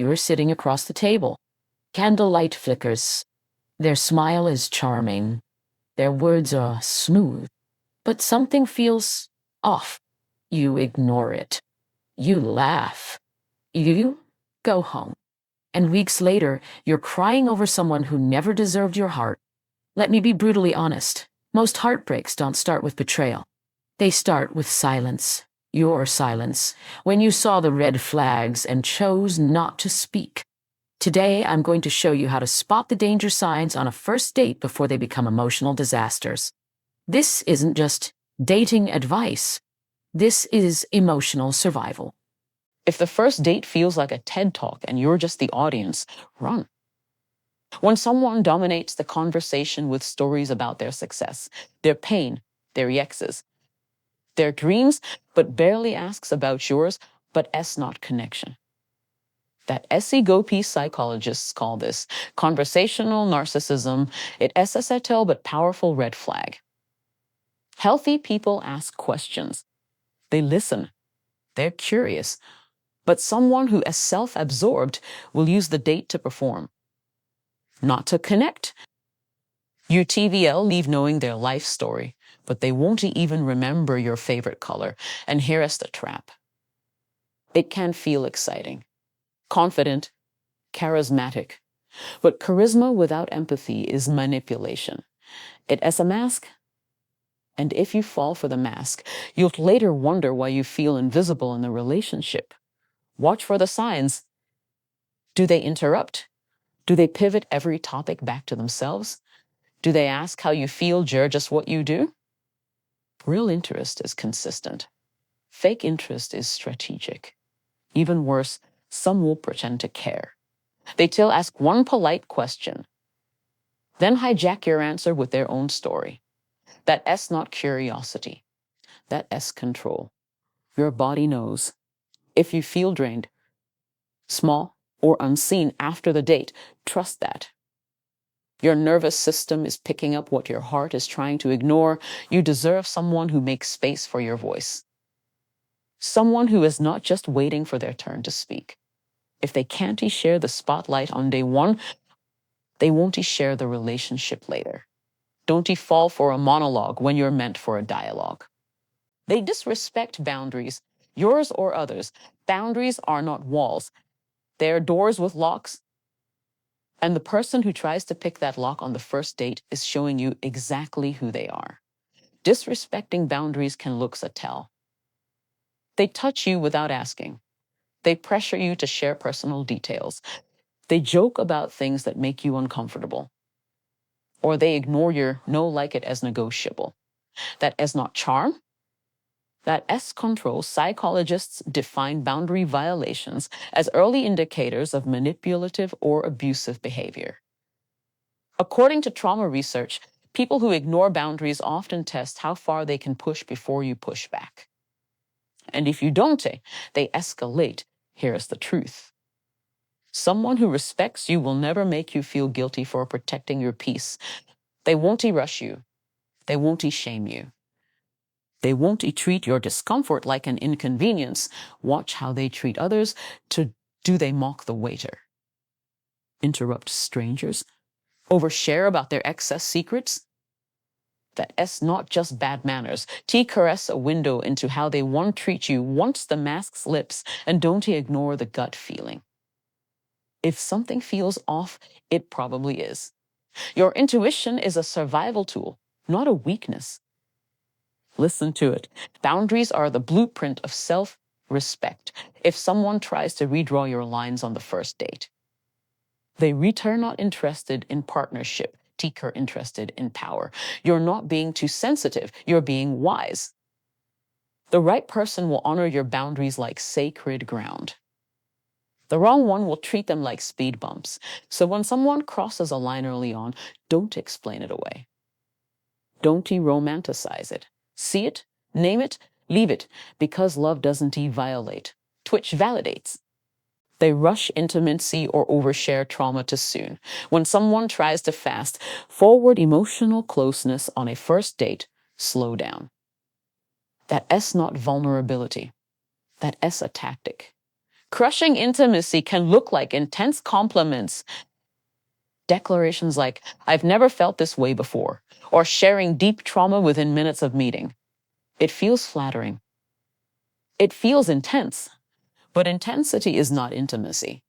you are sitting across the table. Candlelight flickers. Their smile is charming. Their words are smooth. But something feels off. You ignore it. You laugh. You go home. And weeks later, you're crying over someone who never deserved your heart. Let me be brutally honest. Most heartbreaks don't start with betrayal. They start with silence. Your silence, when you saw the red flags and chose not to speak. Today, I'm going to show you how to spot the danger signs on a first date before they become emotional disasters. This isn't just dating advice. This is emotional survival. If the first date feels like a TED Talk and you're just the audience, run. When someone dominates the conversation with stories about their success, their pain, their exes, their dreams, but barely asks about yours, but not connection. That SE-GOP psychologists call this conversational narcissism. It's a subtle but powerful red flag. Healthy people ask questions. They listen. They're curious. But someone who is self-absorbed will use the date to perform, not to connect. You TVL leave knowing their life story, but they won't even remember your favorite color. And here is the trap. It can feel exciting, confident, charismatic, but charisma without empathy is manipulation. It is a mask. And if you fall for the mask, you'll later wonder why you feel invisible in the relationship. Watch for the signs. Do they interrupt? Do they pivot every topic back to themselves? Do they ask how you feel, just what you do? Real interest is consistent. Fake interest is strategic. Even worse, some will pretend to care. They still ask one polite question, then hijack your answer with their own story. That is not curiosity. That is control. Your body knows. If you feel drained, small or unseen after the date, trust that. Your nervous system is picking up what your heart is trying to ignore. You deserve someone who makes space for your voice. Someone who is not just waiting for their turn to speak. If they can't share the spotlight on day one, they won't share the relationship later. Don't fall for a monologue when you're meant for a dialogue. They disrespect boundaries, yours or others. Boundaries are not walls. They're doors with locks. And the person who tries to pick that lock on the first date is showing you exactly who they are. Disrespecting boundaries can look subtle. They touch you without asking. They pressure you to share personal details. They joke about things that make you uncomfortable. Or they ignore your no like it as negotiable. That is not charm. That is control. Psychologists define boundary violations as early indicators of manipulative or abusive behavior. According to trauma research, people who ignore boundaries often test how far they can push before you push back. And if you don't, they escalate. Here is the truth. Someone who respects you will never make you feel guilty for protecting your peace. They won't rush you. They won't shame you. They won't treat your discomfort like an inconvenience. Watch how they treat others. Do they mock the waiter? Interrupt strangers? Overshare about their excess secrets? That is not just bad manners. Caress a window into how they won't treat you once the mask slips, and don't ignore the gut feeling. If something feels off, it probably is. Your intuition is a survival tool, not a weakness. Listen to it. Boundaries are the blueprint of self-respect. If someone tries to redraw your lines on the first date, they return not interested in partnership, interested in power. You're not being too sensitive. You're being wise. The right person will honor your boundaries like sacred ground. The wrong one will treat them like speed bumps. So when someone crosses a line early on, don't explain it away. Don't romanticize it. See it, name it, leave it, because love doesn't violate. Twitch validates. They rush intimacy or overshare trauma too soon. When someone tries to fast forward emotional closeness on a first date, slow down. That is not vulnerability. That is a tactic. Crushing intimacy can look like intense compliments, declarations like, "I've never felt this way before," or sharing deep trauma within minutes of meeting. It feels flattering. It feels intense, but intensity is not intimacy.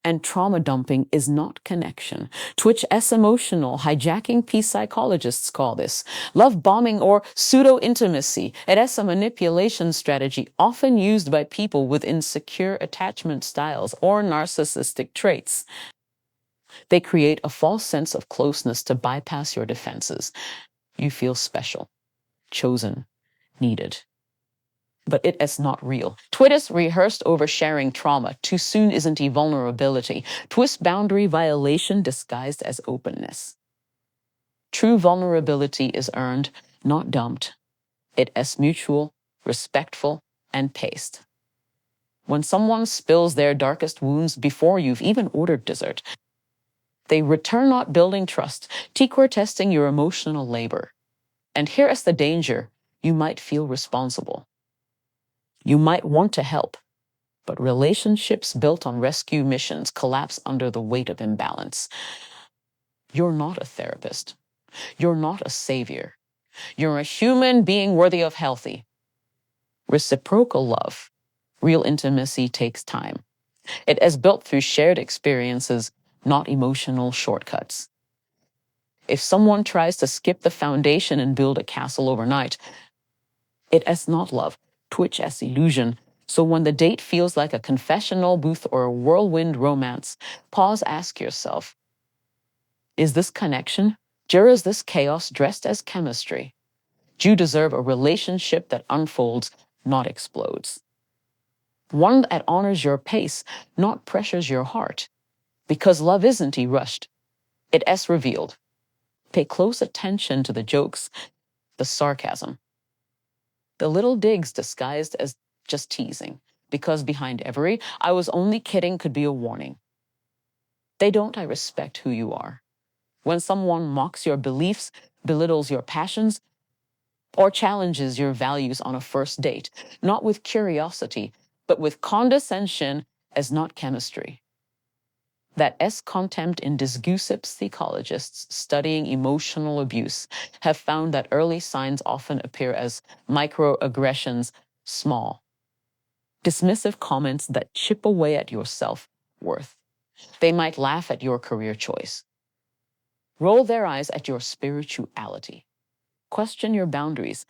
And trauma dumping is not connection. Twitch S emotional hijacking peace psychologists call this love bombing or pseudo-intimacy. It is a manipulation strategy often used by people with insecure attachment styles or narcissistic traits. They create a false sense of closeness to bypass your defenses. You feel special, chosen, needed. But it is not real. Twist rehearsed oversharing trauma. Too soon isn't vulnerability. Twist boundary violation disguised as openness. True vulnerability is earned, not dumped. It is mutual, respectful, and paced. When someone spills their darkest wounds before you've even ordered dessert, they return not building trust, testing your emotional labor. And here is the danger. You might feel responsible. You might want to help, but relationships built on rescue missions collapse under the weight of imbalance. You're not a therapist. You're not a savior. You're a human being worthy of healthy, reciprocal love. Real intimacy takes time. It is built through shared experiences, not emotional shortcuts. If someone tries to skip the foundation and build a castle overnight, it is not love. Twitch as illusion. So when the date feels like a confessional booth or a whirlwind romance, pause, ask yourself, is this connection? Or is this chaos dressed as chemistry? Do you deserve a relationship that unfolds, not explodes? One that honors your pace, not pressures your heart. Because love isn't rushed. It is revealed. Pay close attention to the jokes, the sarcasm, the little digs disguised as just teasing, because behind every "I was only kidding" could be a warning. They don't I respect who you are. When someone mocks your beliefs, belittles your passions, or challenges your values on a first date, not with curiosity, but with condescension as not chemistry. That contempt in disguised psychologists studying emotional abuse have found that early signs often appear as microaggressions, small, dismissive comments that chip away at your self-worth. They might laugh at your career choice, roll their eyes at your spirituality, question your boundaries,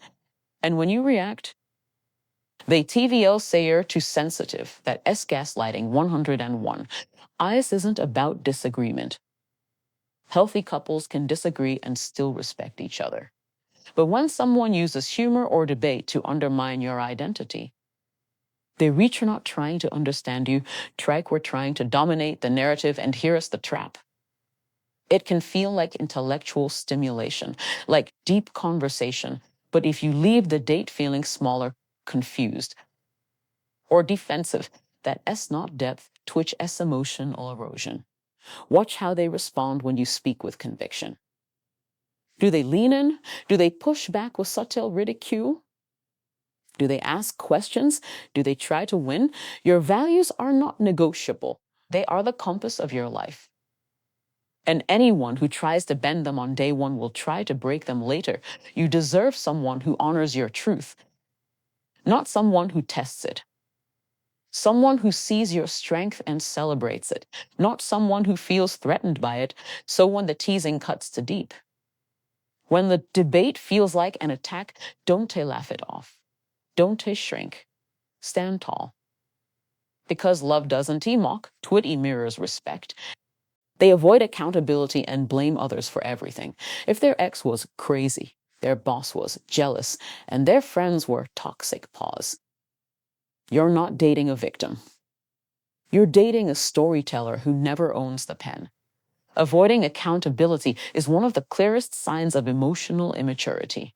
and when you react, they TVL sayer to sensitive, that gaslighting 101. IS isn't about disagreement. Healthy couples can disagree and still respect each other. But when someone uses humor or debate to undermine your identity, they reach not trying to understand you, we're trying to dominate the narrative, and here is the trap. It can feel like intellectual stimulation, like deep conversation, but if you leave the date feeling smaller, confused, or defensive, that not depth, Twitch emotional erosion. Watch how they respond when you speak with conviction. Do they lean in? Do they push back with subtle ridicule? Do they ask questions? Do they try to win? Your values are not negotiable. They are the compass of your life. And anyone who tries to bend them on day one will try to break them later. You deserve someone who honors your truth, not someone who tests it. Someone who sees your strength and celebrates it, not someone who feels threatened by it, so when the teasing cuts too deep. When the debate feels like an attack, don't laugh it off. Don't shrink. Stand tall. Because love doesn't mock, Twitty mirrors respect. They avoid accountability and blame others for everything. If their ex was crazy, their boss was jealous, and their friends were toxic, pause. You're not dating a victim. You're dating a storyteller who never owns the pen. Avoiding accountability is one of the clearest signs of emotional immaturity.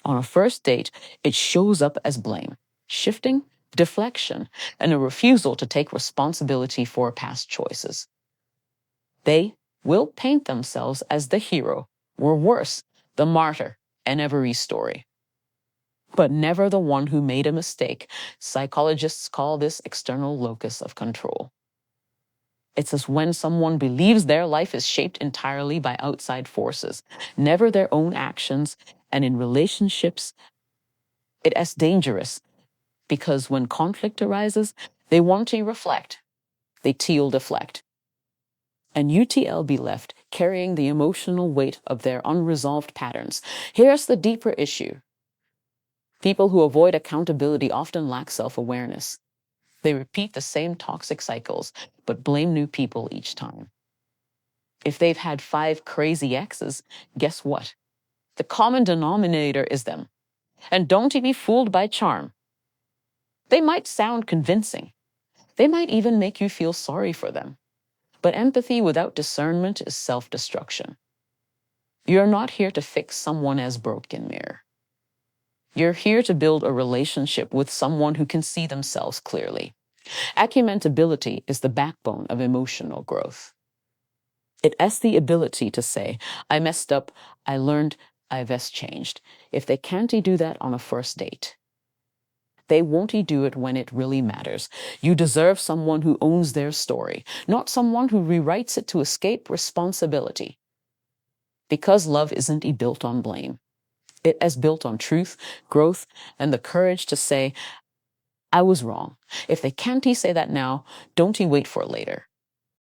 On a first date, it shows up as blame, shifting, deflection, and a refusal to take responsibility for past choices. They will paint themselves as the hero, or worse, the martyr in every story. but never the one who made a mistake. Psychologists call this external locus of control. It's as when someone believes their life is shaped entirely by outside forces, never their own actions, and in relationships, it is dangerous because when conflict arises, they want to reflect, they TL deflect, and UTL be left carrying the emotional weight of their unresolved patterns. Here's the deeper issue. People who avoid accountability often lack self-awareness. They repeat the same toxic cycles, but blame new people each time. If they've had 5 crazy exes, guess what? The common denominator is them. And don't be fooled by charm. They might sound convincing. They might even make you feel sorry for them. But empathy without discernment is self-destruction. You're not here to fix someone else's broken mirror. You're here to build a relationship with someone who can see themselves clearly. Argumentability is the backbone of emotional growth. It has the ability to say, I messed up, I learned, I've changed. If they can't do that on a first date, they won't do it when it really matters. You deserve someone who owns their story, not someone who rewrites it to escape responsibility. Because love isn't built on blame. It is built on truth, growth, and the courage to say, I was wrong. If they can't say that now, don't wait for later.